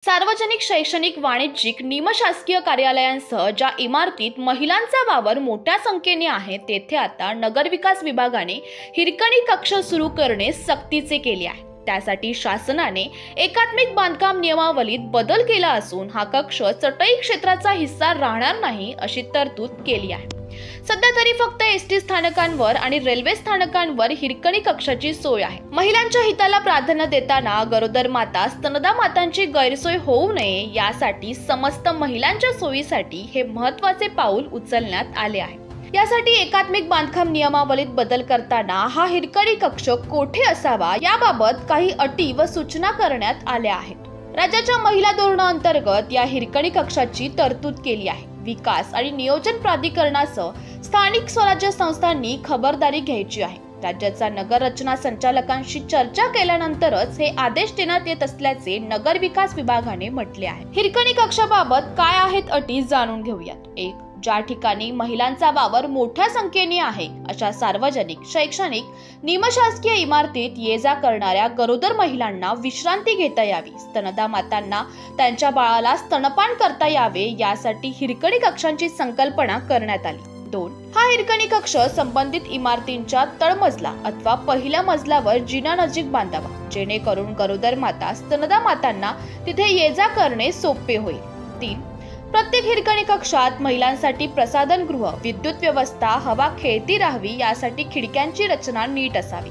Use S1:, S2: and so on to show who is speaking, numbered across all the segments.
S1: सार्वजनिक, शैक्षणिक, वाणिज्यिक, निमशासकीय कार्यालयांसह ज्या इमारतीत महिलांचा वावर मोठ्या संख्येने आहे तेथे आता नगरविकास विभागाने हिरकणी कक्ष सुरू करणे सक्तीचे केले आहे। त्यासाठी शासनाने एकात्मिक बांधकाम नियमावलीत बदल केला असून हा कक्ष चटई क्षेत्राचा हिस्सा राहणार नाही अशी तरतूद केली आहे। सध्या तरी फक्त एसटी स्थानकांवर आणि रेल्वे स्थानकांवर हिरकणी कक्षाची सोय आहे। महिलांच्या हिताला प्राधान्य देताना गरोदर माता, स्तनदा मातांची गैरसोय होऊ नये यासाठी समस्त महिलांच्या सोयीसाठी हे महत्त्वाचे पाऊल उचलण्यात आले आहे। यासाठी एकात्मिक बांधकाम नियमावलीत बदल करताना हा हिरकणी कक्ष कोठे असावा याबाबत काही अटी व सूचना करण्यात आल्या आहेत। राज्याच्या महिला धोरणाअंतर्गत या हिरकणी कक्षाची तरतूद केली आहे। विकास आणि नियोजन प्राधिकरणासह स्थानिक स्वराज्य संस्थांनी खबरदारी घ्यायची आहे। राज्याच्या नगर रचना संचालकांशी चर्चा केल्यानंतरच हे आदेश देण्यात येत असल्याचे नगर विकास विभागाने म्हटले आहे। हिरकणी कक्षाबाबत काय आहेत अटी जाणून घेऊयात। 1. ज्या ठिकाणी महिलांचा वावर मोठ्या संख्येने आहे अशा सार्वजनिक, शैक्षणिक, निमशासकीय इमारतीत ये जा करणाऱ्या गरोदर महिलांना विश्रांती घेता यावी, स्तनदा मातांना त्यांच्या बाळाला स्तनपान करता यावे यासाठी हिरकणी कक्षांची संकल्पना करण्यात आली। 2. हा हिरकणी कक्ष संबंधित इमारतींच्या तळमजला अथवा पहिल्या मजल्यावर जिन्यानजीक बांधावा, जेणेकरून गरोदर माता, स्तनदा मातांना तिथे ये जा करणे सोपे होईल। 3. प्रत्येक हिरकणी कक्षात महिलांसाठी प्रसाधनगृह, विद्युत व्यवस्था, हवा खेळती राहावी यासाठी खिडक्यांची रचना नीट असावी।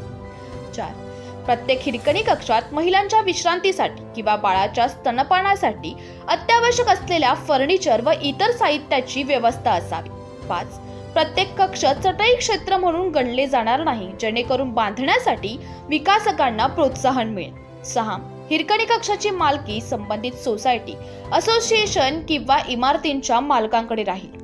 S1: 4. प्रत्येक हिरकणी कक्षात महिलांच्या विश्रांतीसाठी किंवा बाळाच्या स्तनपानासाठी अत्यावश्यक असलेल्या फर्निचर व इतर साहित्याची व्यवस्था असावी। 5. प्रत्येक कक्ष चटई क्षेत्र म्हणून गणले जाणार नाही, जेणेकरून बांधण्यासाठी विकासकांना प्रोत्साहन मिळेल। 6. हिरकणी कक्षाची मालकी संबंधित सोसायटी, असोसिएशन किंवा इमारतींच्या मालकांकडे राहील।